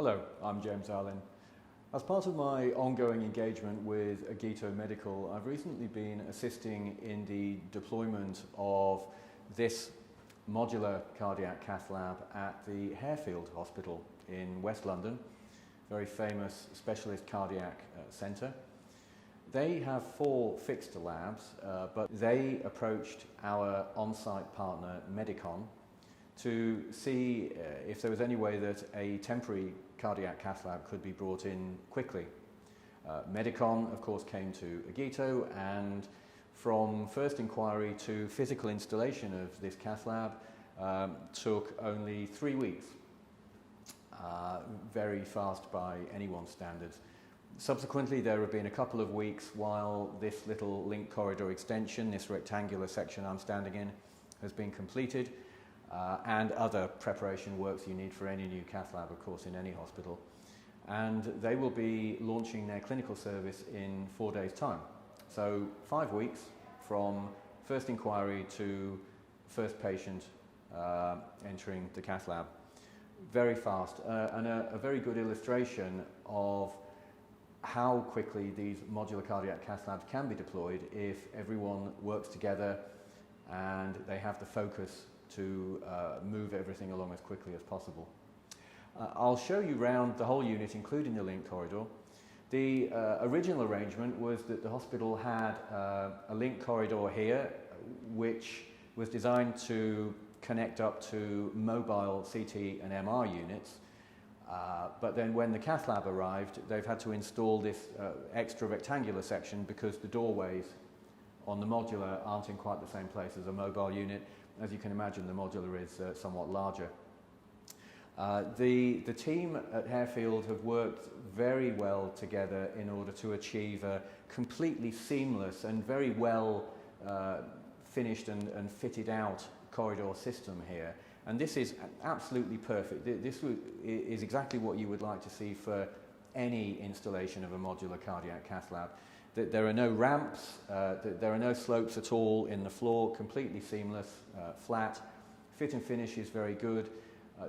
Hello, I'm James Allen. As part of my ongoing engagement with Agito Medical, I've recently been assisting in the deployment of this modular cardiac cath lab at the Harefield Hospital in West London, very famous specialist cardiac centre. They have 4 fixed labs, but they approached our on-site partner Medicon to see if there was any way that a temporary cardiac cath lab could be brought in quickly. Medicon, of course, came to Agito, and from first inquiry to physical installation of this cath lab took only 3 weeks. Very fast by anyone's standards. Subsequently, there have been a couple of weeks while this little link corridor extension, this rectangular section I'm standing in, has been completed, and other preparation works you need for any new cath lab, of course, in any hospital. And they will be launching their clinical service in 4 days' time. So 5 weeks from first inquiry to first patient entering the cath lab. Very fast, and a very good illustration of how quickly these modular cardiac cath labs can be deployed if everyone works together and they have the focus to move everything along as quickly as possible. I'll show you around the whole unit, including the link corridor. The original arrangement was that the hospital had a link corridor here, which was designed to connect up to mobile CT and MR units. But then when the cath lab arrived, they've had to install this extra rectangular section because the doorways on the modular aren't in quite the same place as a mobile unit. As you can imagine, the modular is somewhat larger. The team at Harefield have worked very well together in order to achieve a completely seamless and very well finished and fitted out corridor system here. And this is absolutely perfect. This is exactly what you would like to see for any installation of a modular cardiac cath lab. There are no ramps, there are no slopes at all in the floor, completely seamless, flat. Fit and finish is very good.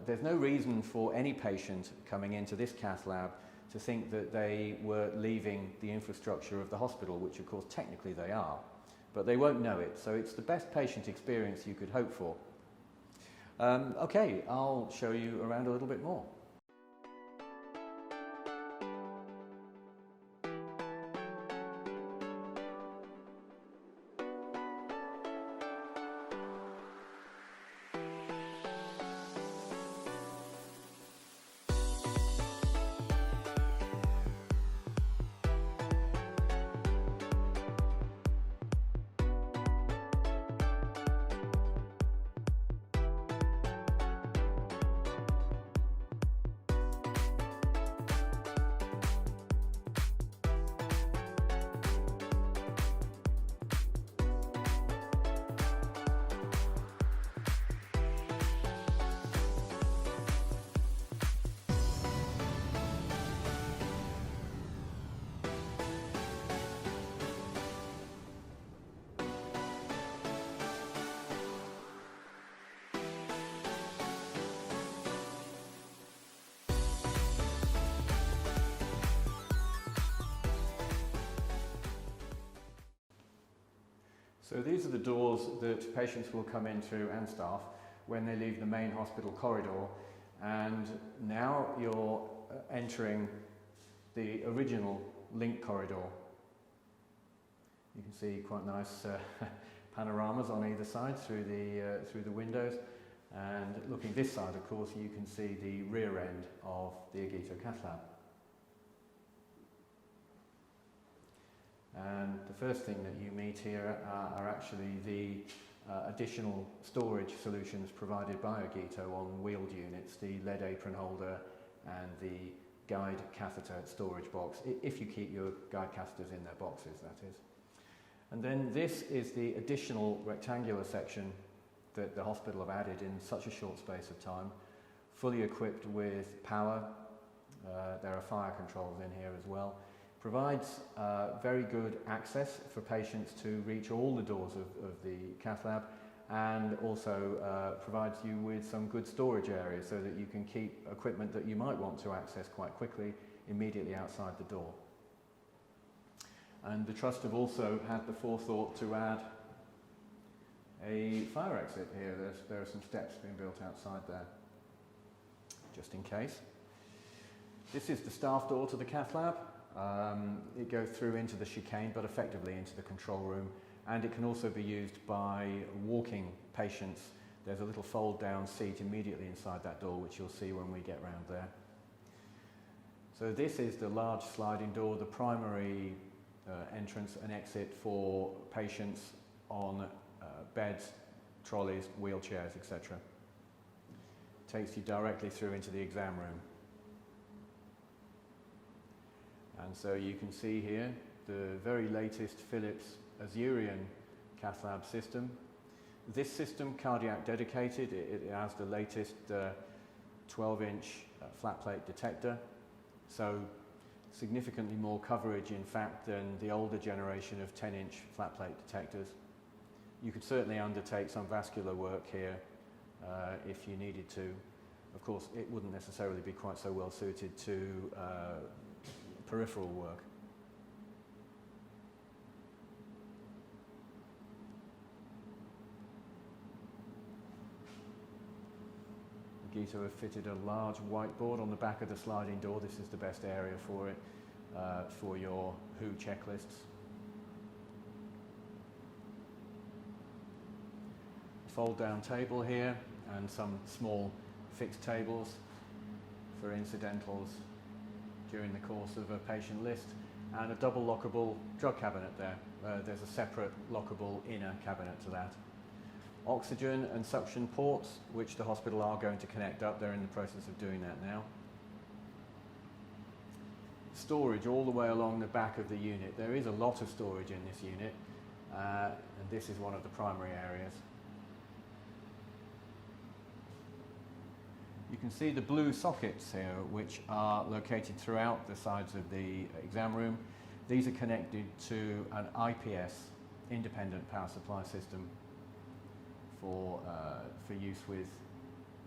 There's no reason for any patient coming into this cath lab to think that they were leaving the infrastructure of the hospital, which of course technically they are, but they won't know it. So it's the best patient experience you could hope for. Okay, I'll show you around a little bit more. So these are the doors that patients will come in through, and staff, when they leave the main hospital corridor. And now you're entering the original link corridor. You can see quite nice panoramas on either side through the windows. And looking this side, of course, you can see the rear end of the Agito Cath Lab. And the first thing that you meet here are actually the additional storage solutions provided by Agito on wheeled units, the lead apron holder and the guide catheter storage box, if you keep your guide catheters in their boxes, that is. And then this is the additional rectangular section that the hospital have added in such a short space of time, fully equipped with power. There are fire controls in here as well. Provides very good access for patients to reach all the doors of the cath lab, and also provides you with some good storage areas so that you can keep equipment that you might want to access quite quickly immediately outside the door. And the Trust have also had the forethought to add a fire exit here. There are some steps being built outside there, just in case. This is the staff door to the Cath Lab. It goes through into the chicane, but effectively into the control room, and it can also be used by walking patients. There's a little fold-down seat immediately inside that door, which you'll see when we get round there. So this is the large sliding door, the primary entrance and exit for patients on beds, trolleys, wheelchairs, etc. Takes you directly through into the exam room. And so you can see here the very latest Philips Azurion Cath Lab system. This system, cardiac dedicated, it has the latest 12-inch flat plate detector, so significantly more coverage in fact than the older generation of 10-inch flat plate detectors. You could certainly undertake some vascular work here if you needed to. Of course, it wouldn't necessarily be quite so well suited to peripheral work. Agito have fitted a large whiteboard on the back of the sliding door. This is the best area for it, for your WHO checklists. Fold down table here and some small fixed tables for incidentals during the course of a patient list, and a double lockable drug cabinet there. There's a separate lockable inner cabinet to that. Oxygen and suction ports, which the hospital are going to connect up. They're in the process of doing that now. Storage all the way along the back of the unit. There is a lot of storage in this unit, and this is one of the primary areas. You can see the blue sockets here, which are located throughout the sides of the exam room. These are connected to an IPS, independent power supply system, for use with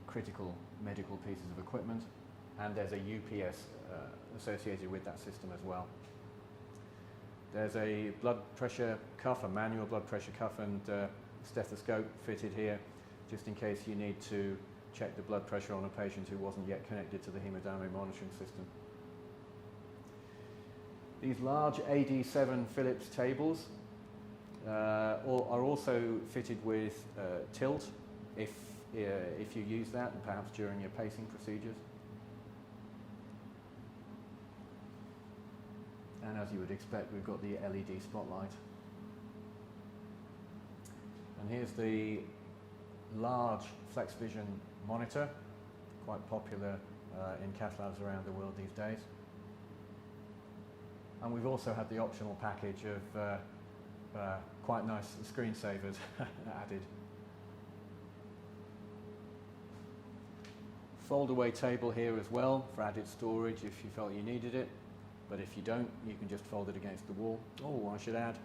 critical medical pieces of equipment, and there's a UPS associated with that system as well. There's a blood pressure cuff, a manual blood pressure cuff, and stethoscope fitted here, just in case you need to check the blood pressure on a patient who wasn't yet connected to the hemodynamic monitoring system. These large AD7 Philips tables are also fitted with tilt if you use that, and perhaps during your pacing procedures. And as you would expect, we've got the LED spotlight. And here's the large FlexVision monitor, quite popular in cath labs around the world these days. And we've also had the optional package of quite nice screensavers added. Fold-away table here as well for added storage if you felt you needed it, but if you don't, you can just fold it against the wall. Oh, I should add,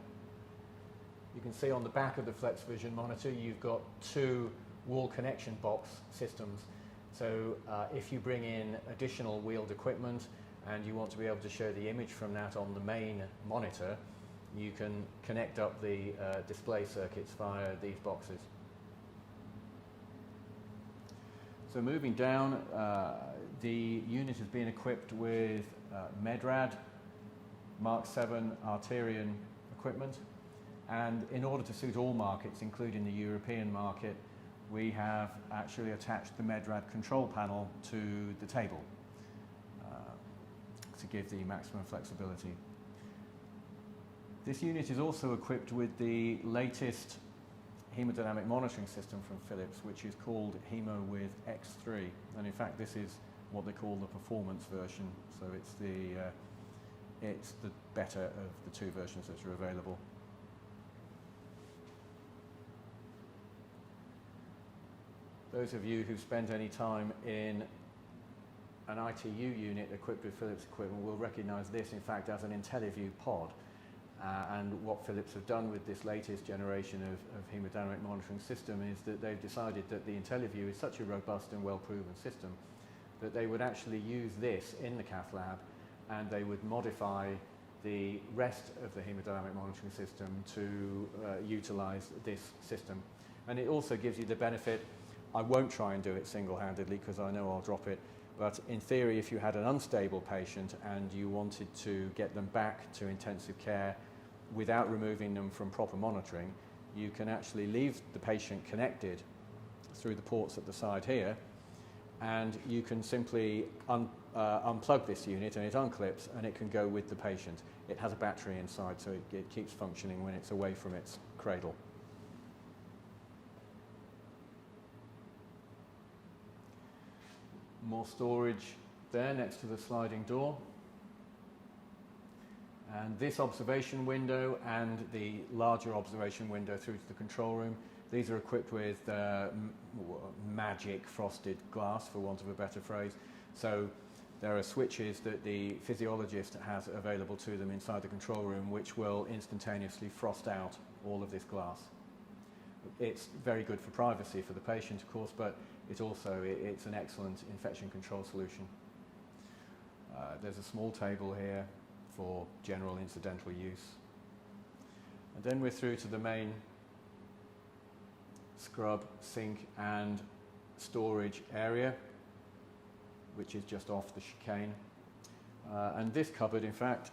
you can see on the back of the FlexVision monitor you've got two wall connection box systems. So if you bring in additional wheeled equipment and you want to be able to show the image from that on the main monitor, you can connect up the display circuits via these boxes. So moving down, the unit has been equipped with Medrad Mark 7 Arterion equipment, and in order to suit all markets, including the European market, we have actually attached the Medrad control panel to the table to give the maximum flexibility. This unit is also equipped with the latest hemodynamic monitoring system from Philips, which is called Hemo with X3, and in fact this is what they call the performance version, so it's the better of the two versions that are available. Those of you who've spent any time in an ITU unit equipped with Philips equipment will recognise this, in fact, as an Intelliview Pod. And what Philips have done with this latest generation of hemodynamic monitoring system is that they've decided that the Intelliview is such a robust and well-proven system that they would actually use this in the Cath Lab, and they would modify the rest of the hemodynamic monitoring system to utilize this system. And it also gives you the benefit, I won't try and do it single-handedly because I know I'll drop it, but in theory if you had an unstable patient and you wanted to get them back to intensive care without removing them from proper monitoring, you can actually leave the patient connected through the ports at the side here, and you can simply unplug this unit and it unclips and it can go with the patient. It has a battery inside, so it keeps functioning when it's away from its cradle. More storage there next to the sliding door. And this observation window and the larger observation window through to the control room, these are equipped with magic frosted glass, for want of a better phrase. So there are switches that the physiologist has available to them inside the control room which will instantaneously frost out all of this glass. It's very good for privacy for the patient, of course, but it's an excellent infection control solution. There's a small table here for general incidental use. And then we're through to the main scrub, sink and storage area, which is just off the chicane. And this cupboard, in fact,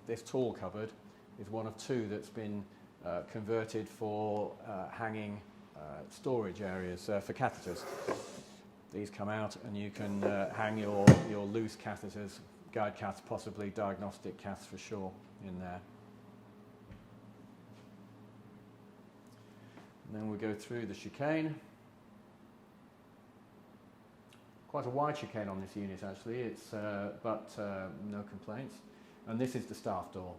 this tall cupboard is one of two that's been converted for hanging storage areas for catheters. These come out and you can hang your loose catheters, guide caths, possibly diagnostic caths for sure, in there. And then we go through the chicane. Quite a wide chicane on this unit actually, but no complaints. And this is the staff door.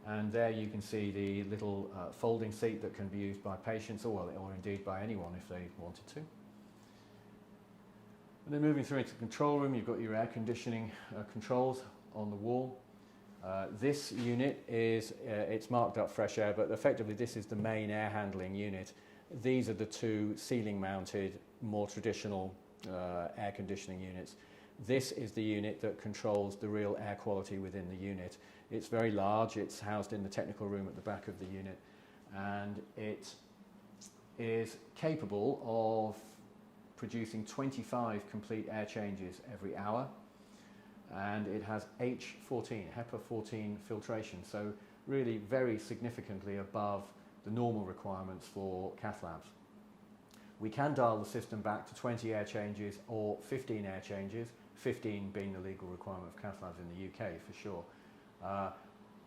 And there you can see the little folding seat that can be used by patients or indeed by anyone if they wanted to. And then moving through into the control room, you've got your air conditioning controls on the wall. This unit it's marked up fresh air, but effectively this is the main air handling unit. These are the two ceiling mounted, more traditional air conditioning units. This is the unit that controls the real air quality within the unit. It's very large, it's housed in the technical room at the back of the unit, and it is capable of producing 25 complete air changes every hour, and it has H14, HEPA 14 filtration, so really very significantly above the normal requirements for cath labs. We can dial the system back to 20 air changes or 15 air changes, 15 being the legal requirement of cath labs in the UK for sure.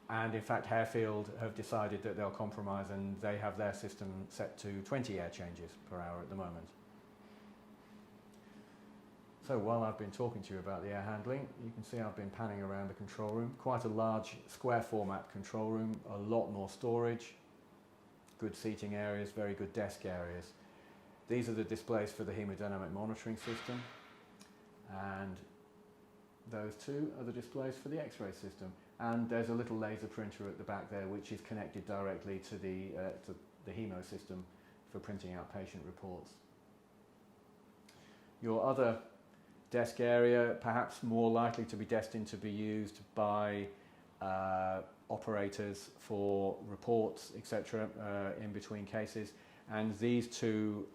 And in fact Harefield have decided that they'll compromise and they have their system set to 20 air changes per hour at the moment. So while I've been talking to you about the air handling, you can see I've been panning around the control room. Quite a large square format control room, a lot more storage, good seating areas, very good desk areas. These are the displays for the hemodynamic monitoring system, and those two are the displays for the X-ray system. And there's a little laser printer at the back there which is connected directly to the hemo system for printing out patient reports. Your other desk area, perhaps more likely to be destined to be used by operators for reports, etc., in between cases. And these two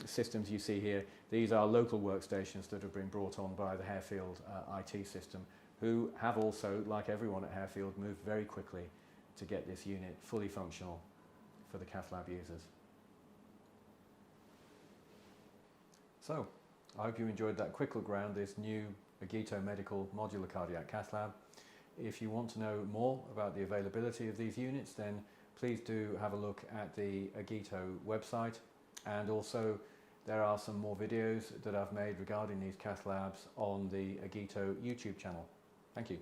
systems you see here, these are local workstations that have been brought on by the Harefield IT system, who have also, like everyone at Harefield, moved very quickly to get this unit fully functional for the Cath Lab users. So, I hope you enjoyed that quick look around this new Agito medical modular cardiac cath lab. If you want to know more about the availability of these units, then please do have a look at the Agito website, and also there are some more videos that I've made regarding these cath labs on the Agito YouTube channel. Thank you.